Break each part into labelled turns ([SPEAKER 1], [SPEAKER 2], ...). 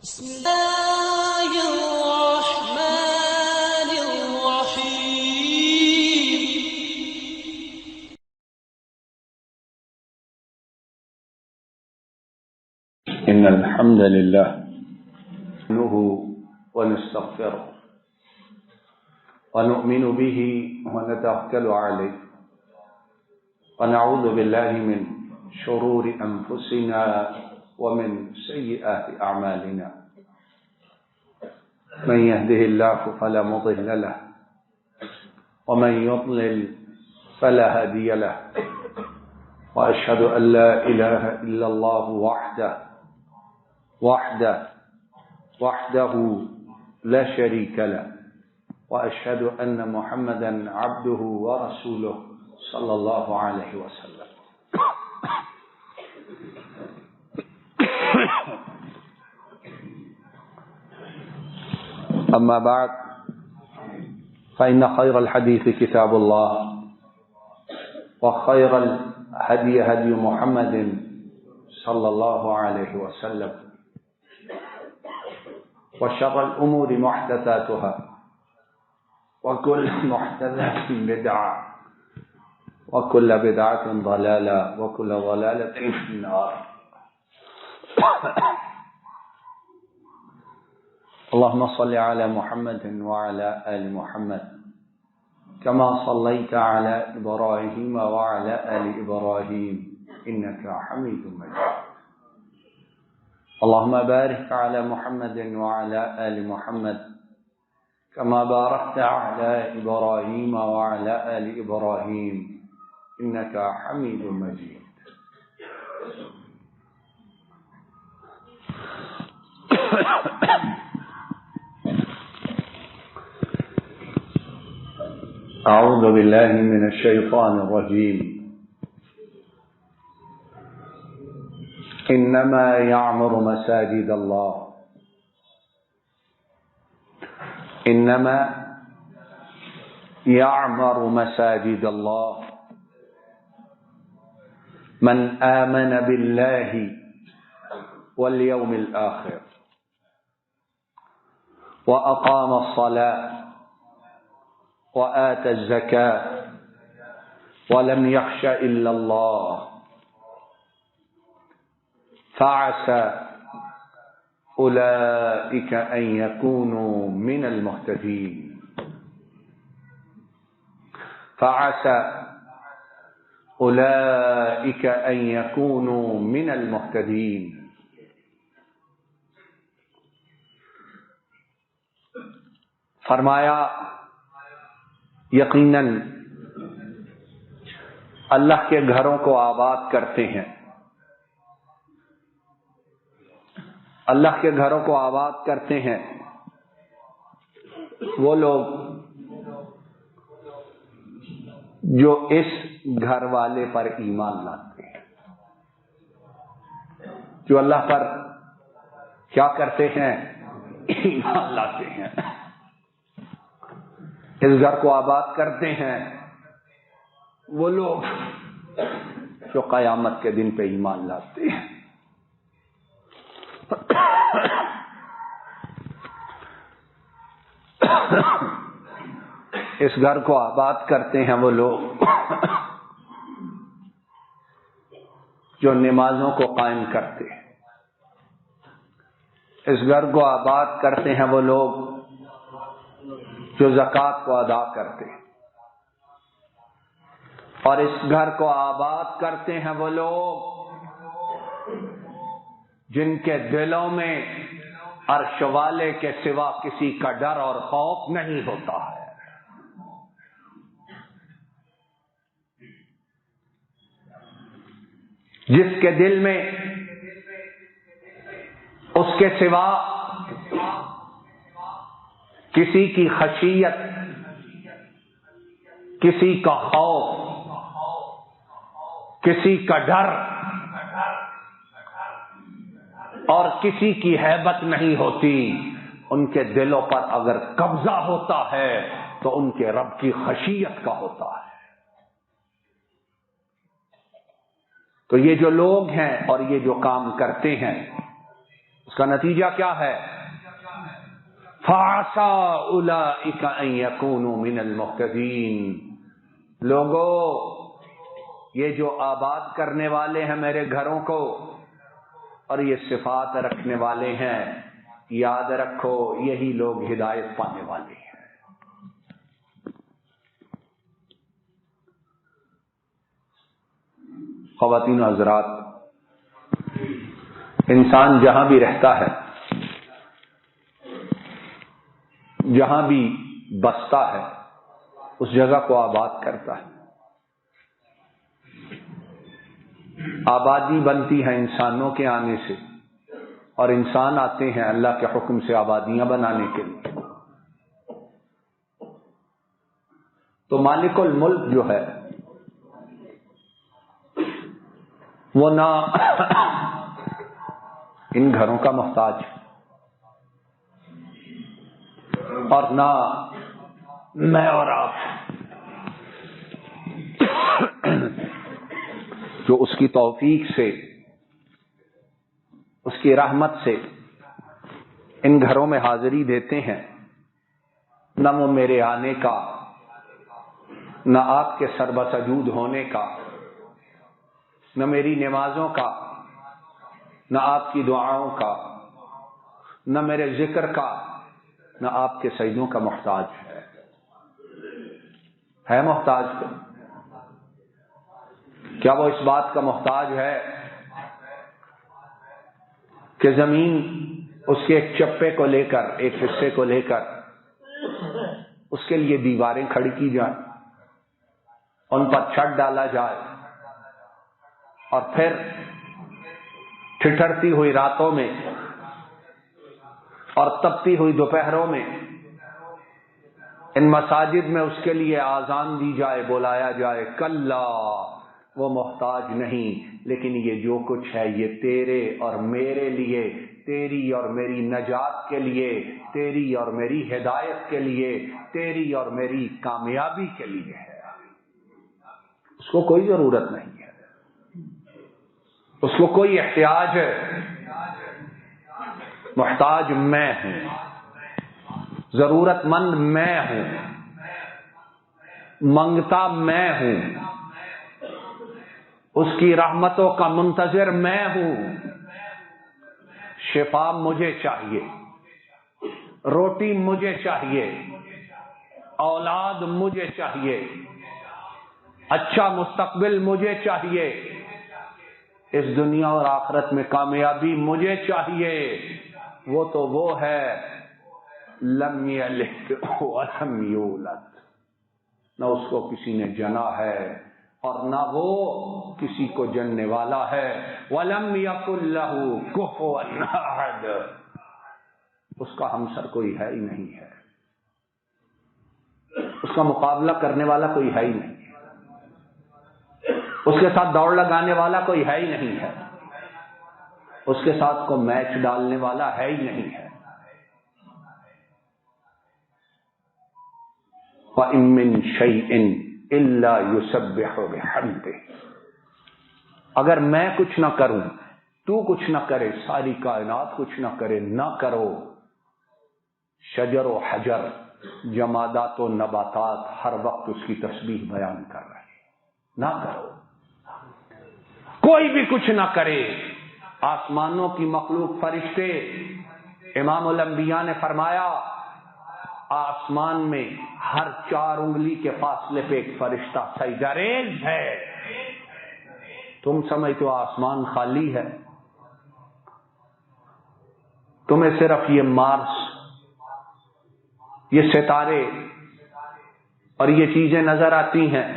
[SPEAKER 1] بسم الله الرحمن الرحيم.
[SPEAKER 2] إن الحمد لله نحمده ونستغفره ونؤمن به ونتوكل عليه ونعوذ بالله من شرور أنفسنا ومن سيئات أعمالنا. من يهده الله فلا مضل له ومن يضلل فلا هادي له وأشهد أن لا إله إلا الله وحده لا شريك له وأشهد أن محمدا عبده ورسوله صلى الله عليه وسلم. أما بعد فإن خير الحديث كتاب الله وخير الهدي هدي محمد صلى الله عليه وسلم وشر الأمور محدثاتها وكل محدثة بدعة وكل بدعة ضلالة وكل ضلالة في النار. اللهم صل على محمد وعلى آل محمد كما صليت على إبراهيم وعلى آل إبراهيم إنك حميد مجيد. اللهم بارك على محمد وعلى آل محمد كما باركت على إبراهيم وعلى آل إبراهيم إنك حميد مجيد. أعوذ بالله من الشيطان الرجيم. إنما يعمر مساجد الله إنما يعمر مساجد الله من آمن بالله واليوم الآخر وأقام الصلاة وآتى الزكاة ولم يخش إلا الله فعسى أولئك أن يكونوا من المهتدين فعسى أولئك أن يكونوا من المهتدين. فرمایا یقیناً اللہ کے گھروں کو آباد کرتے ہیں، اللہ کے گھروں کو آباد کرتے ہیں وہ لوگ جو اس گھر والے پر ایمان لاتے ہیں، جو اللہ پر کیا کرتے ہیں؟ ایمان لاتے ہیں، اس گھر کو آباد کرتے ہیں وہ لوگ جو قیامت کے دن پہ ایمان لاتے ہیں۔ اس گھر کو آباد کرتے ہیں وہ لوگ جو نمازوں کو قائم کرتے ہیں، اس گھر کو آباد کرتے ہیں وہ لوگ جو زکوٰۃ کو ادا کرتے ہیں، اور اس گھر کو آباد کرتے ہیں وہ لوگ جن کے دلوں میں عرش والے کے سوا کسی کا ڈر اور خوف نہیں ہوتا ہے، جس کے دل میں اس کے سوا کسی کی خشیت، کسی کا خوف، کسی کا ڈر اور کسی کی ہیبت نہیں ہوتی، ان کے دلوں پر اگر قبضہ ہوتا ہے تو ان کے رب کی خشیت کا ہوتا ہے۔ تو یہ جو لوگ ہیں اور یہ جو کام کرتے ہیں اس کا نتیجہ کیا ہے؟ فَعَسَىٰ أُولَٰئِكَ أَن يَكُونُوا مِنَ الْمُهْتَدِينَ، لوگوں یہ جو آباد کرنے والے ہیں میرے گھروں کو اور یہ صفات رکھنے والے ہیں، یاد رکھو یہی لوگ ہدایت پانے والے ہیں۔ خواتین و حضرات، انسان جہاں بھی رہتا ہے، جہاں بھی بستا ہے، اس جگہ کو آباد کرتا ہے۔ آبادی بنتی ہے انسانوں کے آنے سے، اور انسان آتے ہیں اللہ کے حکم سے آبادیاں بنانے کے لیے۔ تو مالک الملک جو ہے وہ نہ ان گھروں کا محتاج اور نہ میں اور آپ، جو اس کی توفیق سے، اس کی رحمت سے ان گھروں میں حاضری دیتے ہیں، نہ وہ میرے آنے کا، نہ آپ کے سر بسجود ہونے کا، نہ میری نمازوں کا، نہ آپ کی دعاؤں کا، نہ میرے ذکر کا، نہ آپ کے سجدوں کا محتاج ہے محتاج؟ کیا وہ اس بات کا محتاج ہے کہ زمین اس کے ایک چپے کو لے کر، ایک حصے کو لے کر اس کے لیے دیواریں کھڑی کی جائیں، ان پر چھت ڈالا جائے، اور پھر ٹھٹھرتی ہوئی راتوں میں اور تپتی ہوئی دوپہروں میں ان مساجد میں اس کے لیے آذان دی جائے، بلایا جائے؟ کلا، وہ محتاج نہیں، لیکن یہ جو کچھ ہے یہ تیرے اور میرے لیے، تیری اور میری نجات کے لیے، تیری اور میری ہدایت کے لیے، تیری اور میری کامیابی کے لیے ہے۔ اس کو کوئی ضرورت نہیں ہے، اس کو کوئی احتیاج ہے۔ محتاج میں ہوں، ضرورت مند میں ہوں، منگتا میں ہوں، اس کی رحمتوں کا منتظر میں ہوں۔ شفا مجھے چاہیے، روٹی مجھے چاہیے، اولاد مجھے چاہیے، اچھا مستقبل مجھے چاہیے، اس دنیا اور آخرت میں کامیابی مجھے چاہیے۔ وہ تو وہ ہے لم یلد ولم یولد، نہ اس کو کسی نے جنا ہے اور نہ وہ کسی کو جننے والا ہے۔ وَلَمْ يَكُنْ لَهُ كُفُوًا أَحَدٌ، اس کا ہمسر کوئی ہے ہی نہیں ہے، اس کا مقابلہ کرنے والا کوئی ہے ہی نہیں ہے، اس کے ساتھ دوڑ لگانے والا کوئی ہے ہی نہیں ہے، اس کے ساتھ کو میچ ڈالنے والا ہے ہی نہیں ہے۔ وَإِن مِّن شَيْءٍ إِلَّا يُسَبِّحُ بِحَمْدِهِ، اگر میں کچھ نہ کروں، تو کچھ نہ کرے، ساری کائنات کچھ نہ کرے، نہ کرو، شجر و حجر، جمادات و نباتات ہر وقت اس کی تسبیح بیان کر رہے ہیں، نہ کرو، کوئی بھی کچھ نہ کرے، آسمانوں کی مخلوق فرشتے، امام الانبیاء نے فرمایا آسمان میں ہر 4 انگلی کے فاصلے پہ ایک فرشتہ سجدہ ریز ہے۔ تم سمجھتے ہو آسمان خالی ہے؟ تمہیں صرف یہ مارس، یہ ستارے اور یہ چیزیں نظر آتی ہیں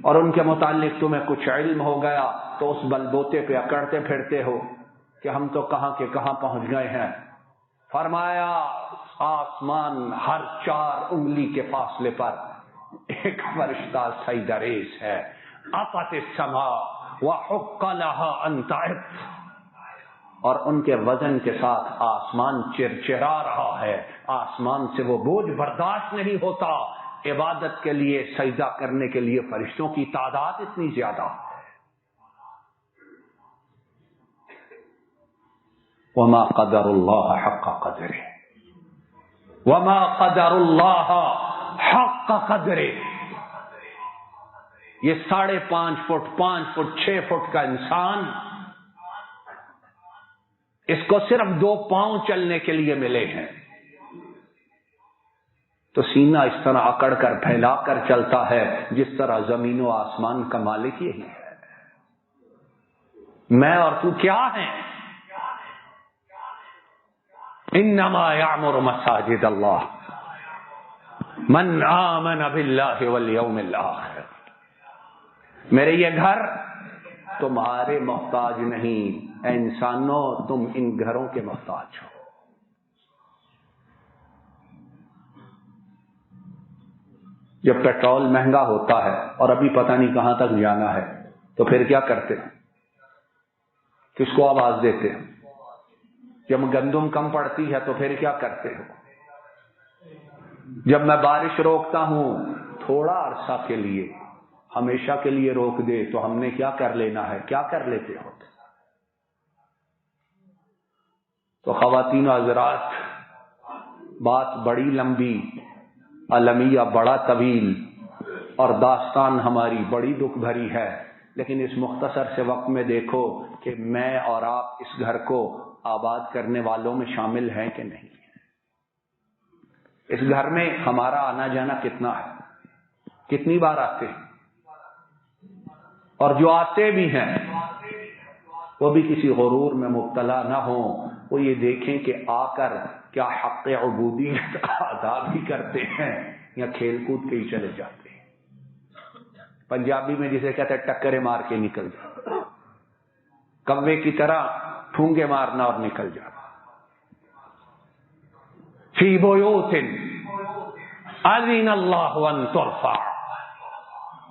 [SPEAKER 2] اور ان کے متعلق تمہیں کچھ علم ہو گیا تو اس بل بوتے پہ اکڑتے پھرتے ہو کہ ہم تو کہاں کے کہاں پہنچ گئے ہیں۔ فرمایا آسمان ہر 4 انگلی کے فاصلے پر ایک فرشتہ سجدہ ریز ہے۔ اَفَتِ السَّمَاءُ وَحُقَّ لَهَا أَن تَعِظَ، اور ان کے وزن کے ساتھ آسمان چرچرا رہا ہے، آسمان سے وہ بوجھ برداشت نہیں ہوتا۔ عبادت کے لیے، سجدہ کرنے کے لیے فرشتوں کی تعداد اتنی زیادہ ہے۔ وما قدر اللہ حق قدرہ، وما قدر اللہ حق قدرہ۔ یہ 5.5 فٹ 5 فٹ 6 فٹ کا انسان، اس کو صرف 2 پاؤں چلنے کے لیے ملے ہیں، تو سینہ اس طرح اکڑ کر پھیلا کر چلتا ہے جس طرح زمین و آسمان کا مالک یہی ہے۔ میں اور تو کیا ہیں؟ انما یعمر مساجد اللہ من آمن باللہ والیوم الآخر۔ میرے یہ گھر تمہارے محتاج نہیں، اے انسانوں تم ان گھروں کے محتاج ہو۔ جب پیٹرول مہنگا ہوتا ہے اور ابھی پتہ نہیں کہاں تک جانا ہے تو پھر کیا کرتے ہیں؟ کس کو آواز دیتے ہیں؟ جب گندم کم پڑتی ہے تو پھر کیا کرتے ہو؟ جب میں بارش روکتا ہوں تھوڑا عرصہ کے لیے، ہمیشہ کے لیے روک دے تو ہم نے کیا کر لینا ہے؟ کیا کر لیتے ہو؟ تو خواتین و حضرات، بات بڑی لمبی، المیہ بڑا طویل، اور داستان ہماری بڑی دکھ بھری ہے، لیکن اس مختصر سے وقت میں دیکھو کہ میں اور آپ اس گھر کو آباد کرنے والوں میں شامل ہیں کہ نہیں۔ اس گھر میں ہمارا آنا جانا کتنا ہے؟ کتنی بار آتے ہیں؟ اور جو آتے بھی ہیں وہ بھی کسی غرور میں مبتلا نہ ہوں، وہ یہ دیکھیں کہ آ کر کیا حق عبودیت ادا بھی کرتے ہیں یا کھیل کود کے ہی چلے جاتے ہیں۔ پنجابی میں جسے کہتے ہیں ٹکرے مار کے نکل جاتا، کوے کی طرح ٹھونگے مارنا اور نکل جانا۔ فی بیوت اذن اللہ ان ترفع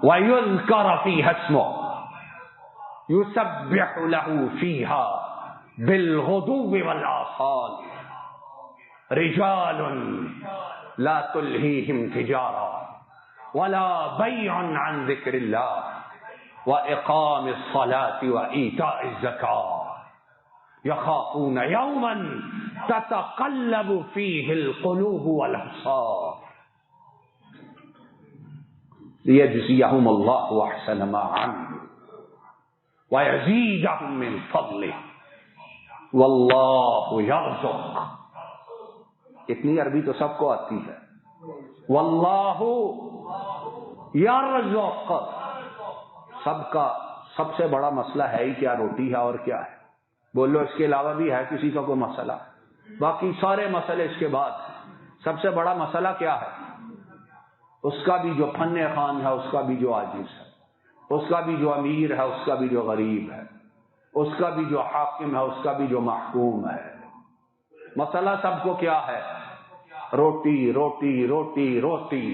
[SPEAKER 2] ویذکر فیہا اسمہ یسبح له فیہا بالغدو والآصال رجال لا تلہیہم تجارہ ولا بیع عن ذکر اللہ واقام الصلاة وایتاء الزکاة یخافون یوما تتقلب فیہ القلوب والابصار لیجزیہم اللہ احسن ما عملوا ویزیدہم من فضلہ واللہ یرزق۔ اتنی عربی تو سب کو آتی ہے، واللہ یرزق۔ سب سے بڑا مسئلہ ہے ہی کیا؟ روٹی ہے اور کیا ہے؟ بولو اس کے علاوہ بھی ہے کسی کا کوئی مسئلہ؟ باقی سارے مسئلے اس کے بعد۔ سب سے بڑا مسئلہ کیا ہے؟ اس کا بھی جو فن خوان ہے، اس کا بھی جو عاجز ہے، اس کا بھی جو امیر ہے، اس کا بھی جو غریب ہے، اس کا بھی جو حاکم ہے، اس کا بھی جو محکوم ہے۔ مسئلہ سب کو کیا ہے؟ روٹی روٹی روٹی روٹی۔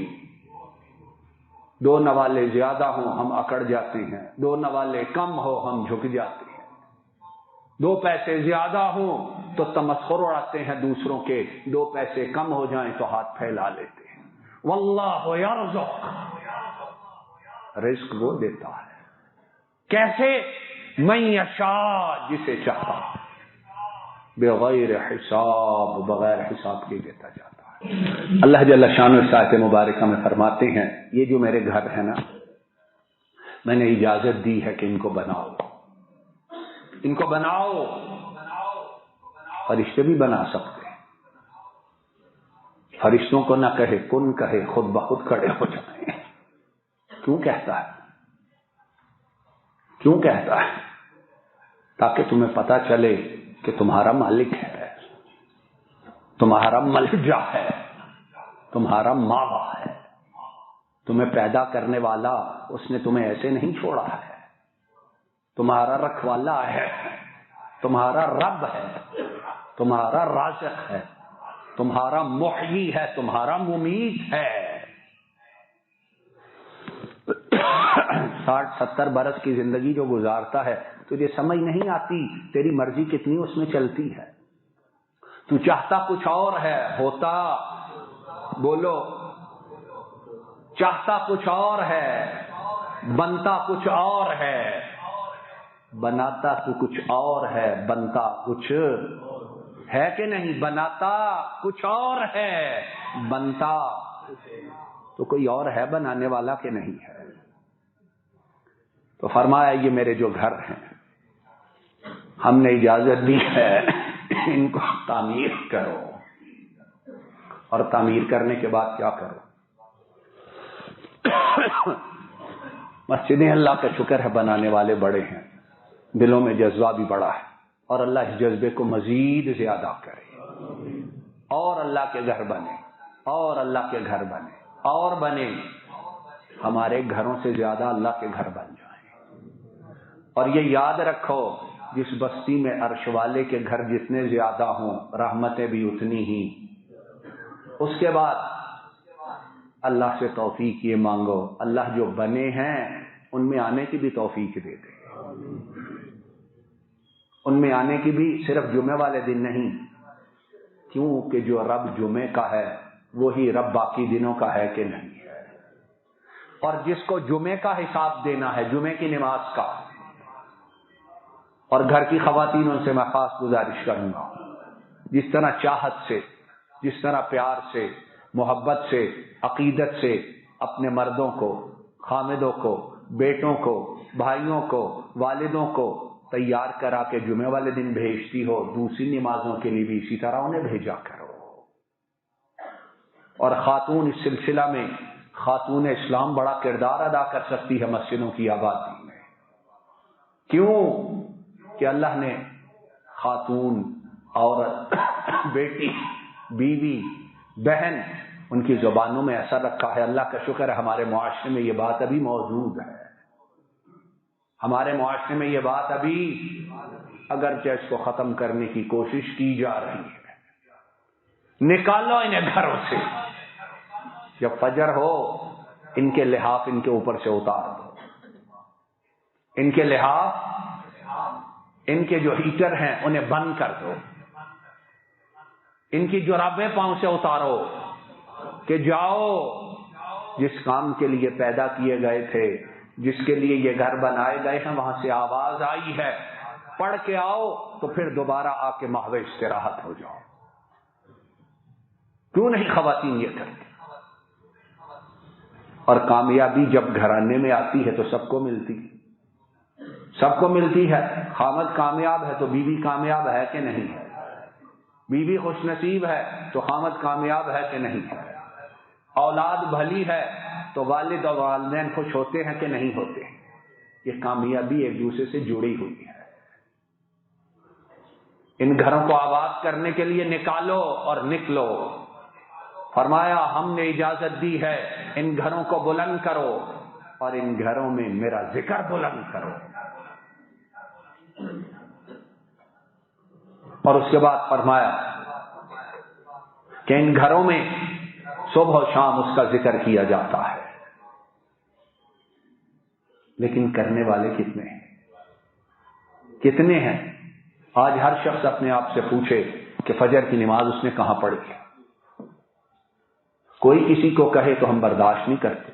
[SPEAKER 2] 2 نوالے زیادہ ہوں ہم اکڑ جاتے ہیں، 2 نوالے کم ہو ہم جھک جاتے ہیں، 2 پیسے زیادہ ہوں تو تمسخر اڑاتے ہیں دوسروں کے، 2 پیسے کم ہو جائیں تو ہاتھ پھیلا لیتے ہیں۔ واللہ یرزق، رزق وہ دیتا ہے۔ کیسے؟ من یشاء، جسے چاہتا، بغیر حساب، بغیر حساب کے دیتا جاتا ہے۔ اللہ جل شانہ اس آیت مبارکہ میں فرماتے ہیں یہ جو میرے گھر ہے نا، میں نے اجازت دی ہے کہ ان کو بناؤ، ان کو بناؤ۔ فرشتے بھی بنا سکتے ہیں، فرشتوں کو نہ کہے کن کہے، خود بخود کھڑے ہو جائیں۔ کیوں کہتا ہے؟ کیوں کہتا ہے؟ تاکہ تمہیں پتہ چلے کہ تمہارا مالک ہے، تمہارا ملجا ہے، تمہارا ماوا ہے، تمہیں پیدا کرنے والا اس نے تمہیں ایسے نہیں چھوڑا ہے، تمہارا رکھوالا ہے، تمہارا رب ہے، تمہارا رازق ہے، تمہارا محیی ہے، تمہارا ممیت ہے۔ 60-70 برس کی زندگی جو گزارتا ہے، تجھے سمجھ نہیں آتی تیری مرضی کتنی اس میں چلتی ہے۔ تو چاہتا کچھ اور ہے، ہوتا، بولو، چاہتا کچھ اور ہے، بنتا کچھ اور ہے، بناتا تو کچھ اور ہے، بنتا کچھ ہے کہ نہیں؟ بناتا کچھ اور ہے، بنتا تو کوئی اور ہے بنانے والا کہ نہیں ہے؟ تو فرمایا یہ میرے جو گھر ہیں ہم نے اجازت دی ہے ان کو تعمیر کرو، اور تعمیر کرنے کے بعد کیا کرو؟ مسجدیں اللہ کا شکر ہے بنانے والے بڑے ہیں، دلوں میں جذبہ بھی بڑا ہے، اور اللہ اس جذبے کو مزید زیادہ کرے، اور اللہ کے گھر بنے، اور اللہ کے گھر بنے، اور بنے، ہمارے گھروں سے زیادہ اللہ کے گھر بن جائیں۔ اور یہ یاد رکھو جس بستی میں عرش والے کے گھر جتنے زیادہ ہوں رحمتیں بھی اتنی ہی۔ اس کے بعد اللہ سے توفیق یہ مانگو اللہ جو بنے ہیں ان میں آنے کی بھی توفیق دے دے، ان میں آنے کی بھی، صرف جمعے والے دن نہیں، کیونکہ جو رب جمعے کا ہے وہی رب باقی دنوں کا ہے کہ نہیں ہے۔ اور جس کو جمعے کا حساب دینا ہے، جمعے کی نماز کا، اور گھر کی خواتین ان سے میں خاص گزارش کروں گا، جس طرح چاہت سے، جس طرح پیار سے، محبت سے، عقیدت سے اپنے مردوں کو، خامدوں کو، بیٹوں کو، بھائیوں کو، والدوں کو تیار کرا کے جمعے والے دن بھیجتی ہو، دوسری نمازوں کے لیے بھی اسی طرح انہیں بھیجا کرو۔ اور خاتون اس سلسلہ میں، خاتون اسلام بڑا کردار ادا کر سکتی ہے مسجدوں کی آبادی میں۔ کیوں کہ اللہ نے خاتون، عورت، بیٹی، بیوی، بہن، ان کی زبانوں میں ایسا رکھا ہے، اللہ کا شکر ہے ہمارے معاشرے میں یہ بات ابھی موجود ہے، ہمارے معاشرے میں یہ بات ابھی، اگرچہ اس کو ختم کرنے کی کوشش کی جا رہی ہے۔ نکالو انہیں گھروں سے، جب فجر ہو ان کے لحاف ان کے اوپر سے اتار دو، ان کے لحاف، ان کے جو ہیٹر ہیں انہیں بند کر دو، ان کی جرابیں پاؤں سے اتارو کہ جاؤ جس کام کے لیے پیدا کیے گئے تھے، جس کے لیے یہ گھر بنائے گئے ہیں، وہاں سے آواز آئی ہے، پڑھ کے آؤ، تو پھر دوبارہ آ کے محو استراحت ہو جاؤ۔ کیوں نہیں خواتین یہ کرتی؟ اور کامیابی جب گھرانے میں آتی ہے تو سب کو ملتی ہے، سب کو ملتی ہے۔ خامد کامیاب ہے تو بیوی کامیاب ہے کہ نہیں ہے؟ بیوی خوش نصیب ہے تو خامد کامیاب ہے کہ نہیں ہے؟ اولاد بھلی ہے تو والد اور والدین خوش ہوتے ہیں کہ نہیں ہوتے؟ یہ کامیابی ایک دوسرے سے جڑی ہوئی ہے۔ ان گھروں کو آباد کرنے کے لیے نکالو اور نکلو۔ فرمایا ہم نے اجازت دی ہے ان گھروں کو بلند کرو اور ان گھروں میں میرا ذکر بلند کرو۔ اور اس کے بعد فرمایا کہ ان گھروں میں صبح و شام اس کا ذکر کیا جاتا ہے، لیکن کرنے والے کتنے ہیں؟ کتنے ہیں؟ آج ہر شخص اپنے آپ سے پوچھے کہ فجر کی نماز اس نے کہاں پڑھی ہے۔ کوئی کسی کو کہے تو ہم برداشت نہیں کرتے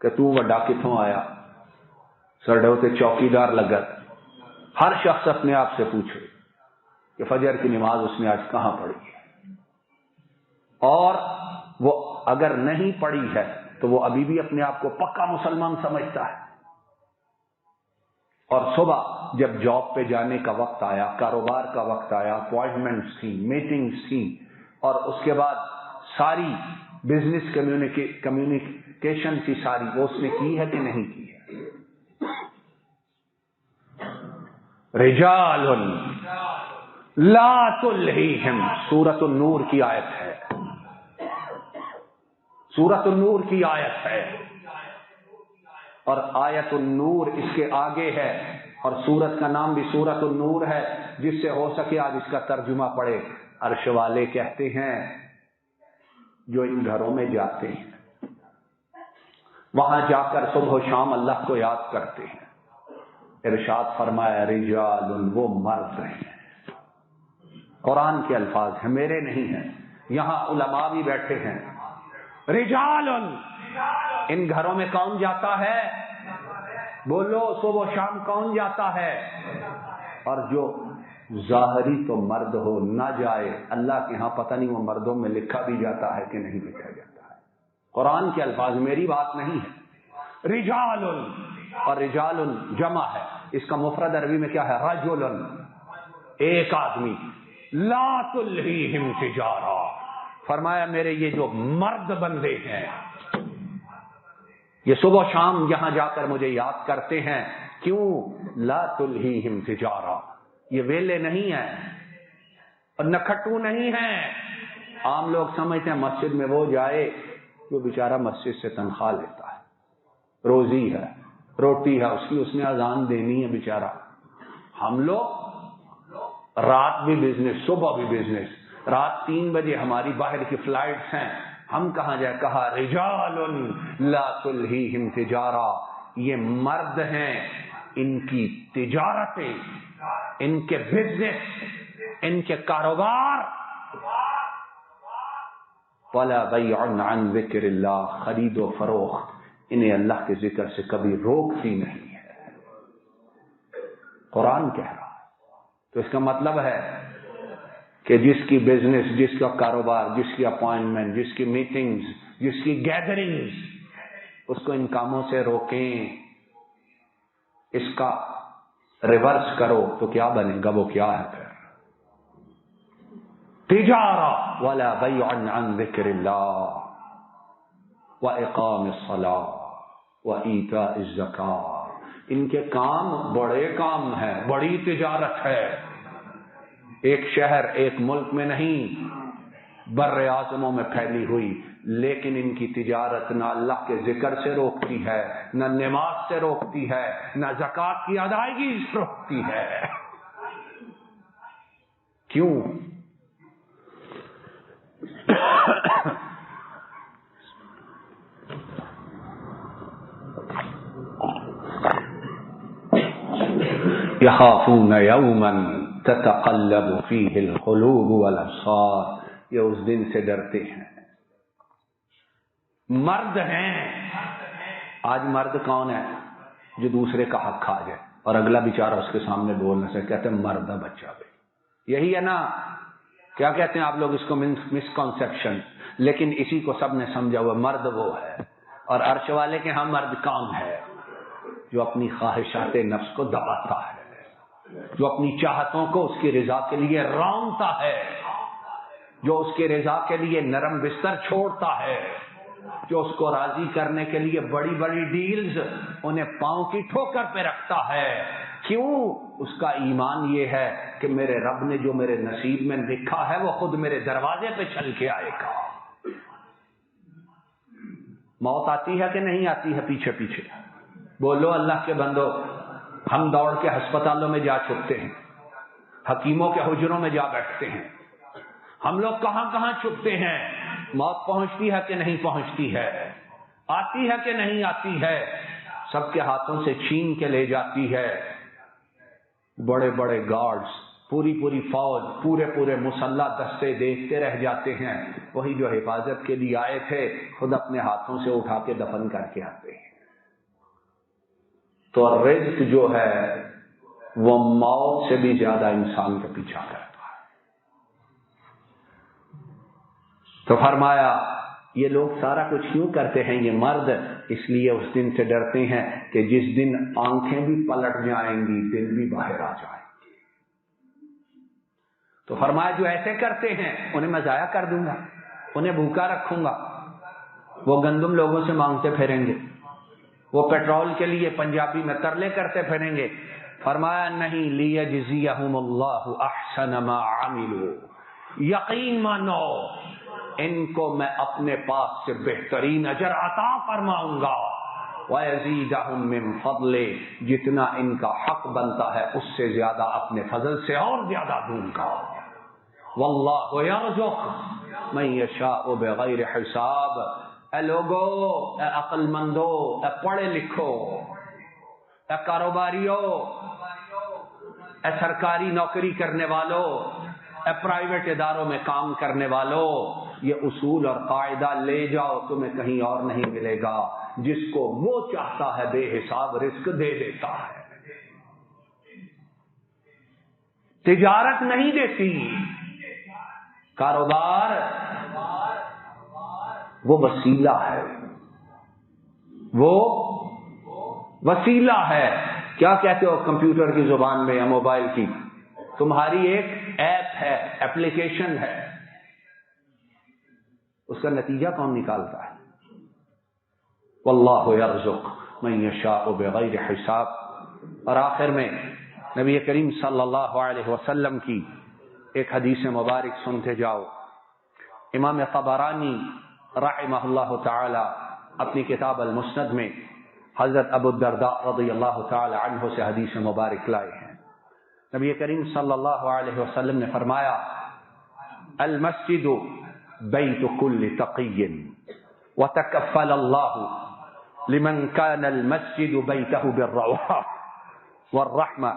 [SPEAKER 2] کہ تو وڈا کتوں آیا، سرڈو تے چوکیدار لگت۔ ہر شخص اپنے آپ سے پوچھے کہ فجر کی نماز اس نے آج کہاں پڑھی ہے، اور وہ اگر نہیں پڑھی ہے تو وہ ابھی بھی اپنے آپ کو پکا مسلمان سمجھتا ہے۔ اور صبح جب جاب پہ جانے کا وقت آیا، کاروبار کا وقت آیا، اپوائنٹمنٹس تھیں، میٹنگز تھیں، اور اس کے بعد ساری بزنس کمیونیکیشن کی ساری وہ اس نے کی ہے کہ نہیں کی ہے؟ رجال لا تلہیہم، سورۃ النور کی آیت ہے، سورۃ النور کی آیت ہے، اور آیت النور اس کے آگے ہے، اور سورت کا نام بھی سورۃ النور ہے۔ جس سے ہو سکے آج اس کا ترجمہ پڑھے۔ عرش والے کہتے ہیں جو ان گھروں میں جاتے ہیں، وہاں جا کر صبح و شام اللہ کو یاد کرتے ہیں، ارشاد فرمایا رجال، وہ مرد ہیں، قرآن کے الفاظ ہیں، میرے نہیں ہیں، یہاں علماء بھی بیٹھے ہیں۔ رجال، ان گھروں میں کون جاتا ہے؟ بولو صبح و شام کون جاتا ہے؟ اور جو ظاہری تو مرد ہو نہ جائے، اللہ کے ہاں پتہ نہیں وہ مردوں میں لکھا بھی جاتا ہے کہ نہیں لکھا جاتا ہے. قرآن کے الفاظ، میری بات نہیں ہے. رجال، اور رجال جمع ہے، اس کا مفرد عربی میں کیا ہے؟ رجل، ایک آدمی. لا تلہیہم تجارہ، فرمایا میرے یہ جو مرد بندے ہیں یہ صبح و شام یہاں جا کر مجھے یاد کرتے ہیں. کیوں؟ لا تلہیہم تجارہ، یہ ویلے نہیں ہیں اور نکھٹو نہیں ہیں. عام لوگ سمجھتے ہیں مسجد میں وہ جائے جو بیچارہ مسجد سے تنخواہ لیتا ہے، روزی ہے، روٹی ہے اس کی، اس نے اذان دینی ہے بیچارہ. ہم لوگ رات بھی بزنس، صبح بھی بزنس. رات 3 بجے ہماری باہر کی فلائٹس ہیں، ہم کہاں جائے؟ کہا رجال لا تلہیہم تجارہ، یہ مرد ہیں، ان کی تجارتیں، ان کے بزنس، ان کے کاروبار. ولا بیع عن ذکر اللہ، خرید و فروخت انہیں اللہ کے ذکر سے کبھی روکتی نہیں ہے. قرآن کہہ رہا ہے. تو اس کا مطلب ہے کہ جس کی بزنس، جس کا کاروبار، جس کی اپوائنٹمنٹ، جس کی میٹنگز، جس کی گیدرنگز، اس کو ان کاموں سے روکیں. اس کا ریورس کرو تو کیا بنے گا؟ وہ کیا ہے پھر؟ تجارہ ولا بیع عن ذکر اللہ واقام الصلاۃ وایتاء الزکاۃ. ان کے کام بڑے کام ہیں، بڑی تجارت ہے. ایک شہر، ایک ملک میں نہیں، بر اعظموں میں پھیلی ہوئی. لیکن ان کی تجارت نہ اللہ کے ذکر سے روکتی ہے، نہ نماز سے روکتی ہے، نہ زکوٰۃ کی ادائیگی سے روکتی ہے. کیوں؟ یخافون یوما تتقلب فیہ القلوب والابصار، یہ اس دن سے ڈرتے ہیں. مرد ہیں. آج مرد کون ہے جو دوسرے کا حق کھا جائے اور اگلا بیچارہ اس کے سامنے بولنے سے کہتے ہیں مرد ہے بچہ بھی. یہی ہے نا، کیا کہتے ہیں آپ لوگ اس کو؟ مسکنسیپشن. لیکن اسی کو سب نے سمجھا ہوا، مرد وہ ہے. اور عرش والے کے ہاں مرد کون ہے؟ جو اپنی خواہشات نفس کو دباتا ہے، جو اپنی چاہتوں کو اس کی رضا کے لیے رونتا ہے، جو اس کی رضا کے لیے نرم بستر چھوڑتا ہے، جو اس کو راضی کرنے کے لیے بڑی بڑی ڈیلز انہیں پاؤں کی ٹھوکر پہ رکھتا ہے. کیوں؟ اس کا ایمان یہ ہے کہ میرے رب نے جو میرے نصیب میں لکھا ہے وہ خود میرے دروازے پہ چل کے آئے گا. موت آتی ہے کہ نہیں آتی ہے پیچھے پیچھے؟ بولو اللہ کے بندو. ہم دوڑ کے ہسپتالوں میں جا چھپتے ہیں، حکیموں کے حجروں میں جا بیٹھتے ہیں. ہم لوگ کہاں کہاں چھپتے ہیں. موت پہنچتی ہے کہ نہیں پہنچتی ہے؟ آتی ہے کہ نہیں آتی ہے؟ سب کے ہاتھوں سے چھین کے لے جاتی ہے. بڑے بڑے گارڈز، پوری پوری فوج، پورے پورے مسلح دستے دیکھتے رہ جاتے ہیں. وہی جو حفاظت کے لیے آئے تھے خود اپنے ہاتھوں سے اٹھا کے دفن کر کے آتے ہیں. تو رزق جو ہے وہ موت سے بھی زیادہ انسان کا پیچھا کرتا ہے. تو فرمایا یہ لوگ سارا کچھ کیوں کرتے ہیں یہ مرد؟ اس لیے اس دن سے ڈرتے ہیں کہ جس دن آنکھیں بھی پلٹ جائیں گی، دل بھی باہر آ جائیں گے. تو فرمایا جو ایسے کرتے ہیں انہیں میں ضائع کر دوں گا، انہیں بھوکا رکھوں گا. وہ گندم لوگوں سے مانگتے پھریں گے، وہ پیٹرول کے لیے پنجابی میں ترلے کرتے پھریں گے. فرمایا نہیں، لیجزیہم اللہ احسن ما عملوا، یقین مانو ان کو میں اپنے پاس سے بہترین اجر عطا فرماؤں گا. وَيَزِيدَهُم مِّن فَضْلِهِ، جتنا ان کا حق بنتا ہے اس سے زیادہ اپنے فضل سے اور زیادہ دوں گا. وَاللَّهُ يَرْزُقُ مَن يَشَاءُ بِغَيْرِ حِسَاب. اے لوگو، اے عقل مندو، اے پڑھے لکھو، اے کاروباریوں، اے سرکاری نوکری کرنے والوں، اے پرائیویٹ اداروں میں کام کرنے والوں، یہ اصول اور قاعدہ لے جاؤ، تمہیں کہیں اور نہیں ملے گا. جس کو وہ چاہتا ہے بے حساب رزق دے دیتا ہے. تجارت نہیں دیتی. کاروبار وہ وسیلہ ہے، وہ وسیلہ ہے. کیا کہتے ہو کمپیوٹر کی زبان میں یا موبائل کی؟ تمہاری ایک ایپ ہے، ایپلیکیشن ہے. اس کا نتیجہ کون نکالتا ہے؟ واللہ یرزق من یشاء بغیر حساب. اور آخر میں نبی کریم صلی اللہ علیہ وسلم کی ایک حدیث مبارک سنتے جاؤ. امام طبرانی رحمہ اللہ تعالی اپنی کتاب المسند میں حضرت ابو الدرداء رضی اللہ تعالی عنہ سے حدیث مبارک لائے ہیں. نبی کریم صلی اللہ علیہ وسلم نے فرمایا المسجد بیت کل تقی وتکفل اللہ لمن كان المسجد بيته بالروعة والرحمة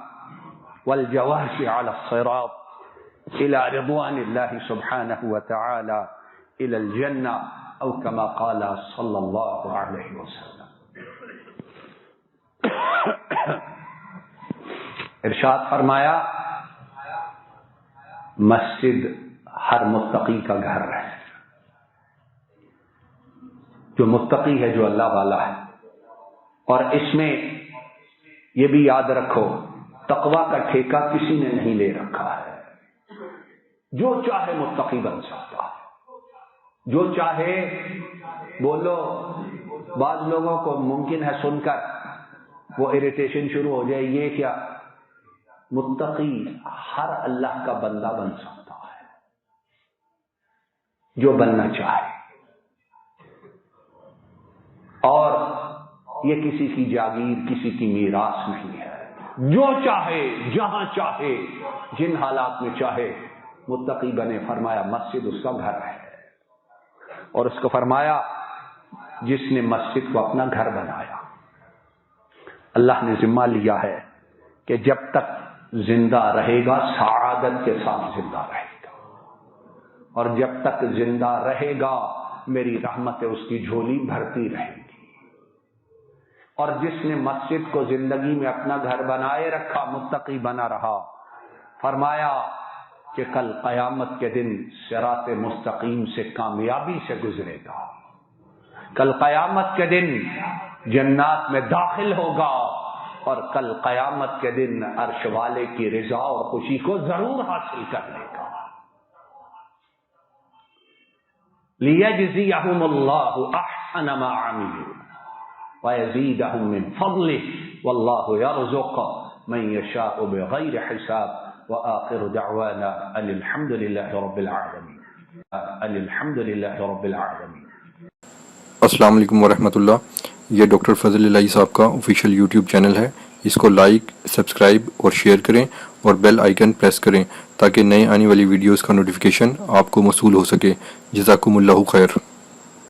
[SPEAKER 2] والجواز على الصراط إلى رضوان الله سبحانه وتعالى إلى الجنة أو كما قال صلى الله عليه وسلم. ارشاد فرمایا مسجد ہر متقی کا گھر ہے. جو متقی ہے، جو اللہ والا ہے. اور اس میں یہ بھی یاد رکھو تقوی کا ٹھیکہ کسی نے نہیں لے رکھا ہے. جو چاہے متقی بن سکتا ہے، جو چاہے. بولو بعض لوگوں کو ممکن ہے سن کر وہ اریٹیشن شروع ہو جائے، یہ کیا؟ متقی ہر اللہ کا بندہ بن سکتا ہے جو بننا چاہے. اور یہ کسی کی جاگیر، کسی کی میراث نہیں ہے. جو چاہے، جہاں چاہے، جن حالات میں چاہے متقی بنے. فرمایا مسجد اس کا گھر ہے. اور اس کو فرمایا جس نے مسجد کو اپنا گھر بنایا، اللہ نے ذمہ لیا ہے کہ جب تک زندہ رہے گا سعادت کے ساتھ زندہ رہے گا، اور جب تک زندہ رہے گا میری رحمت اس کی جھولی بھرتی رہے گی. اور جس نے مسجد کو زندگی میں اپنا گھر بنائے رکھا، متقی بنا رہا، فرمایا کہ کل قیامت کے دن صراط مستقیم سے کامیابی سے گزرے گا. کل قیامت کے دن جنات میں داخل ہوگا، اور کل قیامت کے دن عرش والے کی رضا اور خوشی کو ضرور حاصل کر لے گا. لِيَجْزِيَهُمُ اللَّهُ أَحْسَنَ مَا عَمِلُوا وَيَزِيدَهُم مِّن فَضْلِهِ وَاللَّهُ يَرْزُقُ مَن يَشَاءُ بِغَيْرِ حِسَابٍ. وَآخِرُ دَعْوَانَا أَنِ الْحَمْدُ لِلَّهِ رَبِّ الْعَالَمِينَ. الْحَمْدُ لِلَّهِ رَبِّ الْعَالَمِينَ.
[SPEAKER 3] السلام علیکم ورحمۃ اللہ. یہ ڈاکٹر فضل الہی صاحب کا آفیشیل یوٹیوب چینل ہے. اس کو لائک، سبسکرائب اور شیئر کریں اور بیل آئیکن پریس کریں تاکہ نئے آنے والی ویڈیوز کا نوٹیفیکیشن آپ کو موصول ہو سکے. جزاکم اللہ خیر.